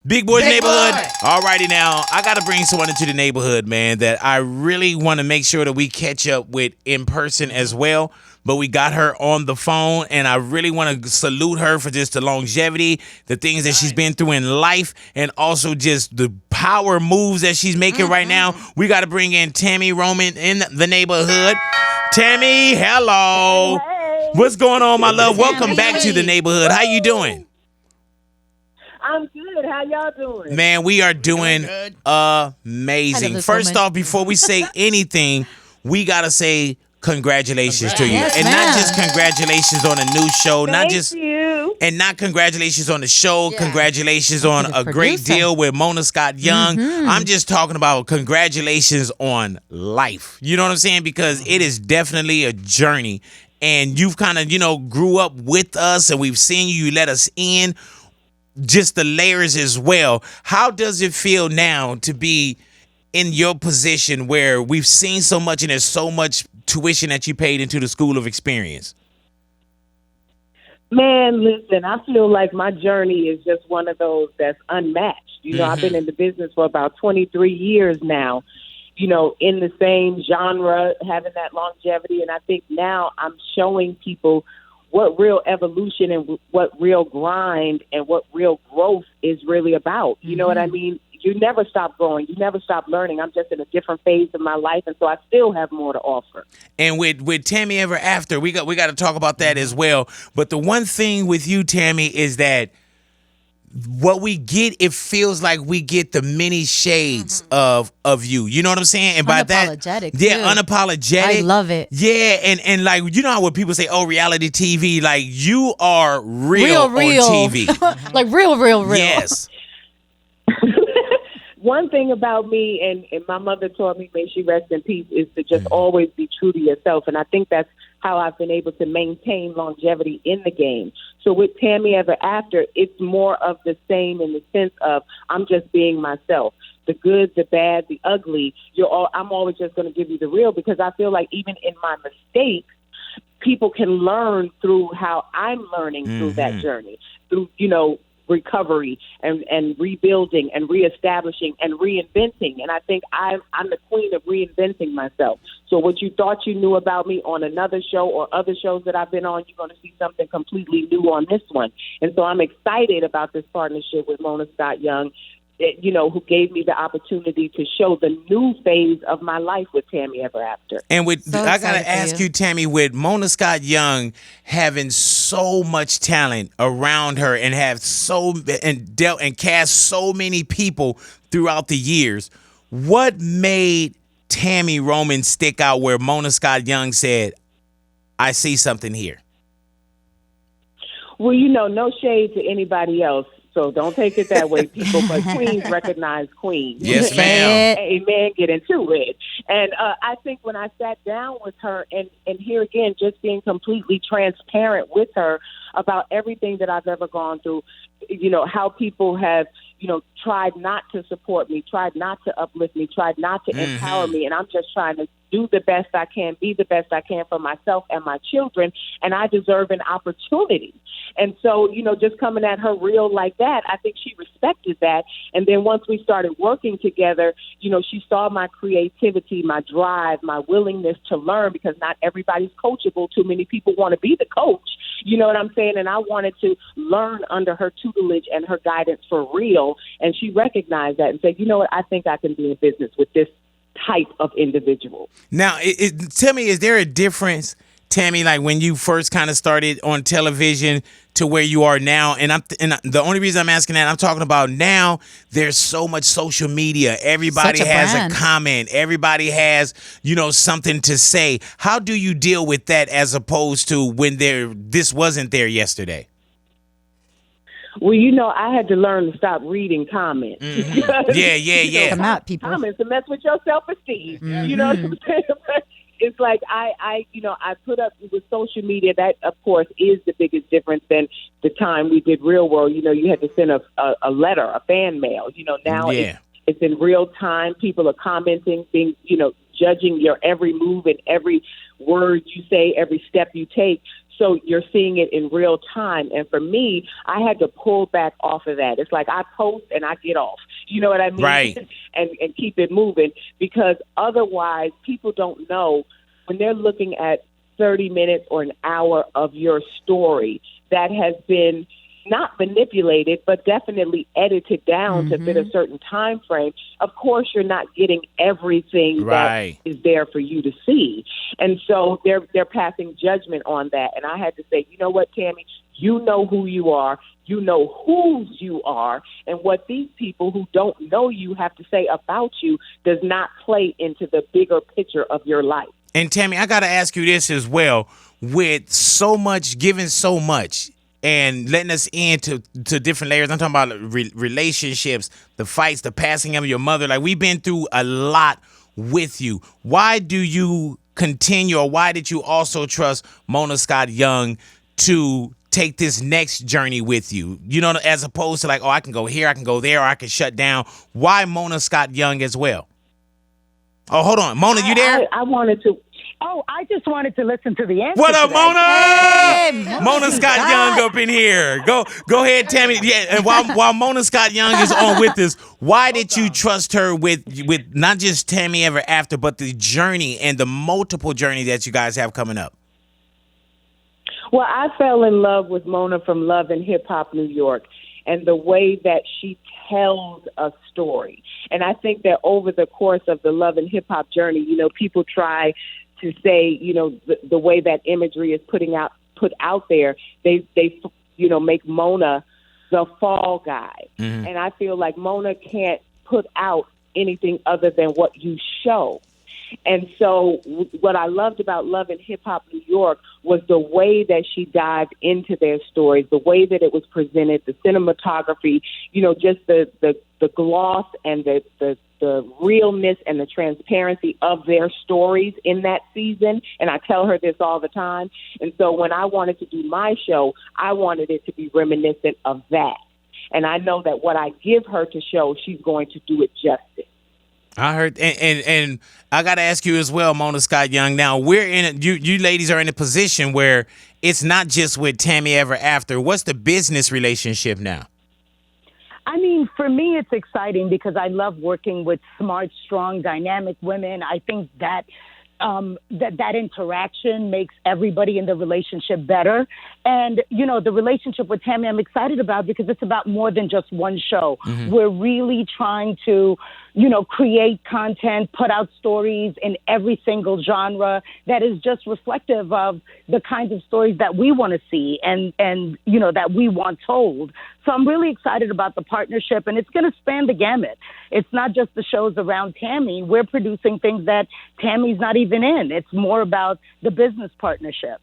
Big Boy's Neighborhood. All righty now. I got to bring someone into the neighborhood, man, that I really want to make sure that we catch up with in person as well. But we got her on the phone, and I really want to salute her for just the longevity, the things that she's been through in life, and also just the power moves that she's making right now. We got to bring in Tami Roman in the neighborhood. Tammy, hello. Hey. What's going on, my love? Welcome back to the neighborhood. How you doing? I'm good. How y'all doing? Man, we are doing amazing. First off, before we say anything, we got to say congratulations to you. Yes, and ma'am. not just congratulations on a new show, Thank you. and not congratulations on the show, Yeah. congratulations on the a great producer. deal with Mona Scott Young. I'm just talking about congratulations on life. You know what I'm saying? Because it is definitely a journey. And you've kind of, grew up with us, and we've seen you. You let us in. Just the layers as well. How does it feel now to be in your position where we've seen so much and there's so much tuition that you paid into the school of experience? Man, listen, I feel like my journey is just one of those that's unmatched. I've been in the business for about 23 years now, in the same genre, having that longevity. And I think now I'm showing people what real evolution and what real grind and what real growth is really about. You know what I mean? You never stop growing. You never stop learning. I'm just in a different phase of my life, and so I still have more to offer. And with Tammy Ever After, we got to talk about that as well. But the one thing with you, Tammy, is that what we get, it feels like we get the many shades of you. You know what I'm saying? And by that, Unapologetic, yeah, too. unapologetic. I love it. Yeah, and like, you know how when people say, "Oh, reality TV," like you are real on TV. Like real. Yes. One thing about me, and my mother taught me, may she rest in peace, is to just always be true to yourself. And I think that's how I've been able to maintain longevity in the game. So with Tammy Ever After, it's more of the same in the sense of I'm just being myself. The good, the bad, the ugly, I'm always just going to give you the real, because I feel like even in my mistakes, people can learn through how I'm learning through that journey, through, recovery and rebuilding and reestablishing and reinventing. And I think I'm the queen of reinventing myself. So what you thought you knew about me on another show or other shows that I've been on, you're going to see something completely new on this one. And so I'm excited about this partnership with Mona Scott Young, who gave me the opportunity to show the new phase of my life with Tammy Ever After. And I excited gotta for ask you. you, Tammy, with Mona Scott Young having so much talent around her and dealt and cast so many people throughout the years, what made Tami Roman stick out where Mona Scott Young said, "I see something here"? Well, no shade to anybody else. So don't take it that way, people. But queens recognize queens. Yes, ma'am. Amen. Get into it. And I think when I sat down with her, and here again, just being completely transparent with her about everything that I've ever gone through, how people have, tried not to support me, tried not to uplift me, tried not to empower me. And I'm just trying to do the best I can, be the best I can for myself and my children. And I deserve an opportunity. And so, just coming at her real like that, I think she respected that. And then once we started working together, she saw my creativity, my drive, my willingness to learn, because not everybody's coachable. Too many people want to be the coach. You know what I'm saying? And I wanted to learn under her tutelage and her guidance for real. And she recognized that and said, you know what, I think I can be in business with this type of individual. Now, tell me, is there a difference, Tammy, like when you first kind of started on television to where you are now? And the only reason I'm asking that, I'm talking about now, there's so much social media. Everybody Such a has brand. a comment. Everybody has, something to say. How do you deal with that as opposed to when this wasn't there yesterday? Well, I had to learn to stop reading comments. Yeah. Come out, people. Comments to mess with your self-esteem. You know what I'm saying? It's like I put up with social media. That, of course, is the biggest difference than the time we did Real World. You had to send a letter, a fan mail. Now it's in real time. People are commenting, being, judging your every move and every word you say, every step you take. So you're seeing it in real time. And for me, I had to pull back off of that. It's like I post and I get off. You know what I mean? Right. and keep it moving, because otherwise people don't know when they're looking at 30 minutes or an hour of your story that has been not manipulated, but definitely edited down to fit a certain time frame. Of course, you're not getting everything that is there for you to see. And so they're passing judgment on that. And I had to say, you know what, Tammy, you know who you are. You know whose you are, and what these people who don't know you have to say about you does not play into the bigger picture of your life. And Tammy, I got to ask you this as well. With so much, giving so much, and letting us into different layers. I'm talking about relationships, the fights, the passing of your mother. Like, we've been through a lot with you. Why do you continue, or why did you also trust Mona Scott Young to take this next journey with you? You know, as opposed to like, oh, I can go here, I can go there, or I can shut down. Why Mona Scott Young as well? Oh, hold on. Mona, you there? I wanted to. Oh, I just wanted to listen to the answer. What up, Mona? Hey, Mona Scott Young up in here. Go ahead, Tammy. Yeah, and while Mona Scott Young is on with us, why did you trust her with not just Tammy Ever After, but the journey and the multiple journey that you guys have coming up? Well, I fell in love with Mona from Love and Hip Hop New York, and the way that she tells a story. And I think that over the course of the Love and Hip Hop journey, you know, people try to say, you know, the way that imagery is put out there, they you know, make Mona the fall guy. Mm-hmm. And I feel like Mona can't put out anything other than what you show. And so what I loved about Love and Hip Hop New York was the way that she dived into their stories, the way that it was presented, the cinematography, you know, just the gloss and the realness and the transparency of their stories in that season. And I tell her this all the time. And so when I wanted to do my show, I wanted it to be reminiscent of that. And I know that what I give her to show, she's going to do it justice. I heard, and I got to ask you as well, Mona Scott Young. Now, you ladies are in a position where it's not just with Tammy Ever After. What's the business relationship now? I mean, for me, it's exciting because I love working with smart, strong, dynamic women. I think that that interaction makes everybody in the relationship better. And, you know, the relationship with Tammy I'm excited about because it's about more than just one show. Mm-hmm. We're really trying to, you know, create content, put out stories in every single genre that is just reflective of the kinds of stories that we want to see and you know, that we want told. So I'm really excited about the partnership, and it's going to span the gamut. It's not just the shows around Tammy. We're producing things that Tammy's not even in. It's more about the business partnership.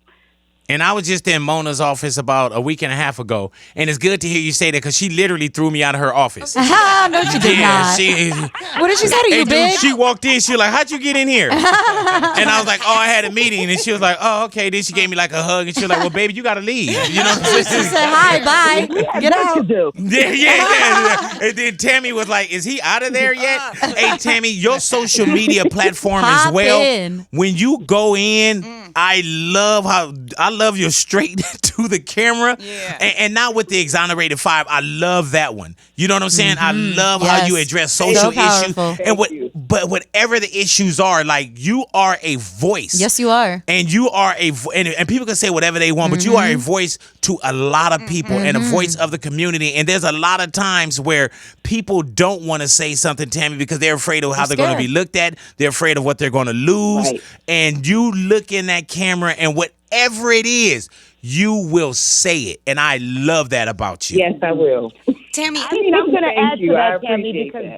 And I was just in Mona's office about a week and a half ago, and it's good to hear you say that because she literally threw me out of her office. No, she did not. What did she say to you, dude, Big? she walked in. She was like, "How'd you get in here?" And I was like, "Oh, I had a meeting." And she was like, "Oh, okay." Then she gave me like a hug, and she was like, "Well, baby, you gotta leave." You know what I'm saying? She said, "Hi, bye, get out." Yeah. And then Tammy was like, "Is he out of there yet?" Hey, Tammy, your social media platform as well. When you go in, I love your straight to the camera, and now with the Exonerated 5, I love that one. You know what I'm saying? I love how you address social issues, and but whatever the issues are, like you are a voice. Yes, you are, and you are and people can say whatever they want, but you are a voice to a lot of people and a voice of the community. And there's a lot of times where people don't want to say something, Tammy, because they're afraid of how they're going to be looked at. They're afraid of what they're going to lose. Right. And you look in that camera, and whatever it is, you will say it. And I love that about you. Yes, I will. Tammy, I mean, I'm going to add to that, Tammy, because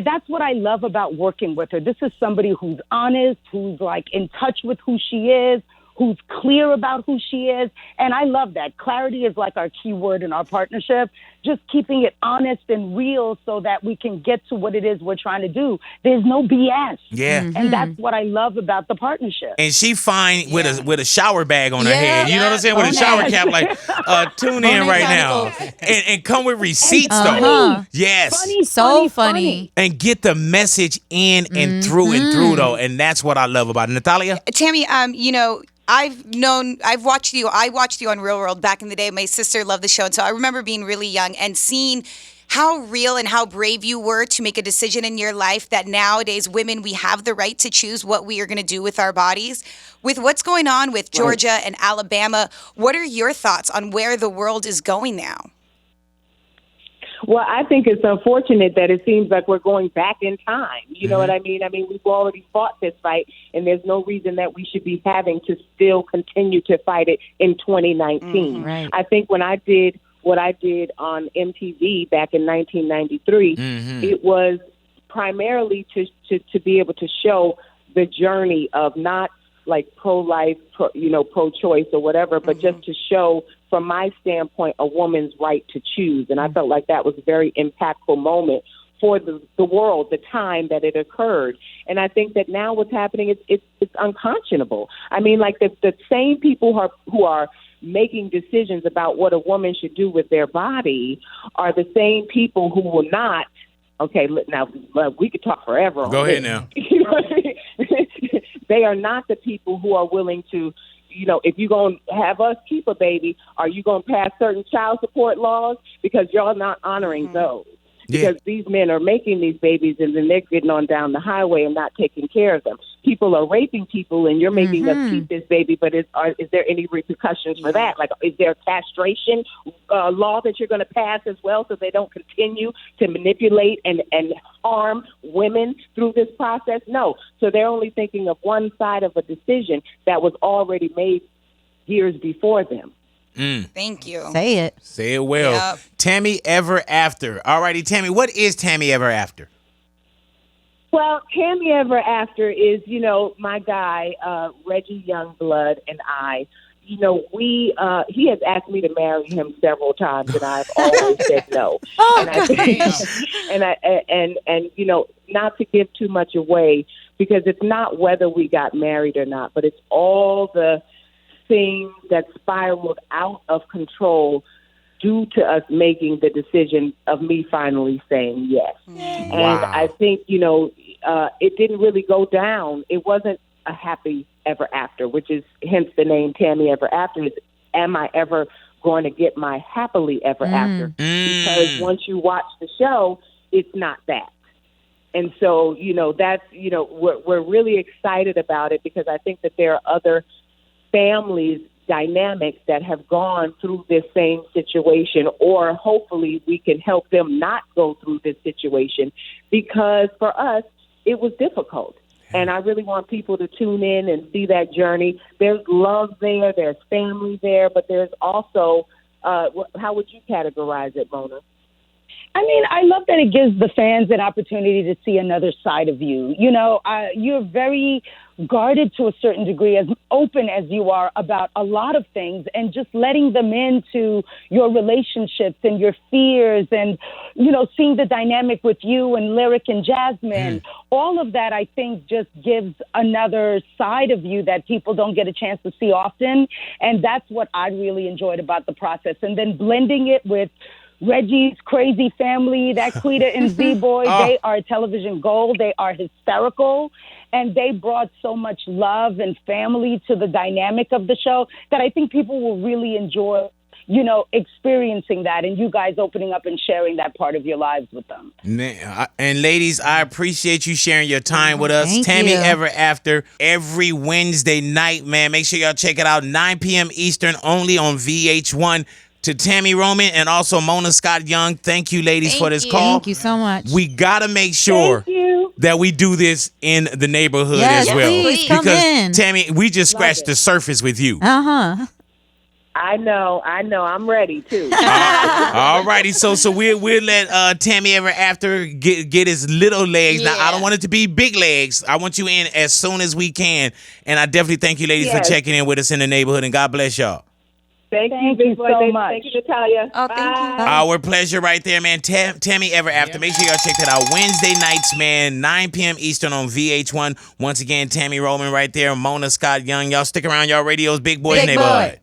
that's what I love about working with her. This is somebody who's honest, who's like in touch with who she is, who's clear about who she is. And I love that. Clarity is like our key word in our partnership. Just keeping it honest and real so that we can get to what it is we're trying to do. There's no BS. Yeah. And that's what I love about the partnership. And she fine with a shower bag on her head. You know what I'm saying? With a shower cap, like, tune in right now. And come with receipts, though. Yes. Funny. And get the message in and through, though. And that's what I love about it. Natalia? Tammy, you know, I've watched you. I watched you on Real World back in the day. My sister loved the show. And so I remember being really young and seeing how real and how brave you were to make a decision in your life that nowadays women, we have the right to choose what we are going to do with our bodies. With what's going on with Georgia and Alabama, what are your thoughts on where the world is going now? Well, I think it's unfortunate that it seems like we're going back in time. You know what I mean? I mean, we've already fought this fight, and there's no reason that we should be having to still continue to fight it in 2019. Right. I think when I did what I did on MTV back in 1993, it was primarily to be able to show the journey of not like pro-life, pro-choice or whatever, but just to show, from my standpoint, a woman's right to choose. And I felt like that was a very impactful moment for the world, the time that it occurred. And I think that now what's happening, it's unconscionable. I mean, like the same people who are making decisions about what a woman should do with their body are the same people who will not. Okay, now we could talk forever. Go ahead now. You know what I mean? They are not the people who are willing to, if you're going to have us keep a baby, are you going to pass certain child support laws? Because y'all not honoring those. Because these men are making these babies and then they're getting on down the highway and not taking care of them. People are raping people and you're making us keep this baby, but is there any repercussions for that? Like, is there a castration law that you're going to pass as well so they don't continue to manipulate and harm women through this process? No. So they're only thinking of one side of a decision that was already made years before them. Thank you. Say it. Say it well. Yep. Tammy Ever After. All righty, Tammy, what is Tammy Ever After? Well, Tammy Ever After is, my guy, Reggie Youngblood, and I. He has asked me to marry him several times, and I've always said no. And not to give too much away, because it's not whether we got married or not, but it's all the things that spiraled out of control due to us making the decision of me finally saying yes. And I think, it didn't really go down. It wasn't a happy ever after, which is hence the name Tammy Ever After. Is, am I ever going to get my happily ever after? Because once you watch the show, it's not that. And so, that's, we're really excited about it because I think that there are other families, dynamics that have gone through this same situation, or hopefully we can help them not go through this situation, because for us, it was difficult. And I really want people to tune in and see that journey. There's love there, there's family there, but there's also, how would you categorize it, Mona? I mean, I love that it gives the fans an opportunity to see another side of you. You're very guarded to a certain degree, as open as you are about a lot of things, and just letting them into your relationships and your fears and, seeing the dynamic with you and Lyric and Jasmine. All of that, I think, just gives another side of you that people don't get a chance to see often. And that's what I really enjoyed about the process. And then blending it with Reggie's crazy family, that Quita and Z-Boy, they are television gold. They are hysterical. And they brought so much love and family to the dynamic of the show that I think people will really enjoy, experiencing that, and you guys opening up and sharing that part of your lives with them. And ladies, I appreciate you sharing your time with us. Thank Tammy you. Ever After, every Wednesday night, man. Make sure y'all check it out, 9 p.m. Eastern, only on VH1. To Tami Roman and also Mona Scott Young, thank you, ladies, for this call. Thank you so much. We got to make sure that we do this in the neighborhood Yes, as well. please, come because, in. Tammy, we just scratched the surface with you. Uh-huh. I know. I'm ready, too. All righty. So we'll let Tammy Ever After get his little legs. Now, I don't want it to be big legs. I want you in as soon as we can. And I definitely thank you, ladies, for checking in with us in the neighborhood. And God bless y'all. Thank you so much. Thank you, Natalia. Oh, thank you. Our pleasure right there, man. Tammy Ever After. Make sure y'all check that out. Wednesday nights, man, 9 p.m. Eastern on VH1. Once again, Tami Roman right there. Mona Scott Young. Y'all stick around, y'all radios. Big Boy Big Neighborhood. Boy.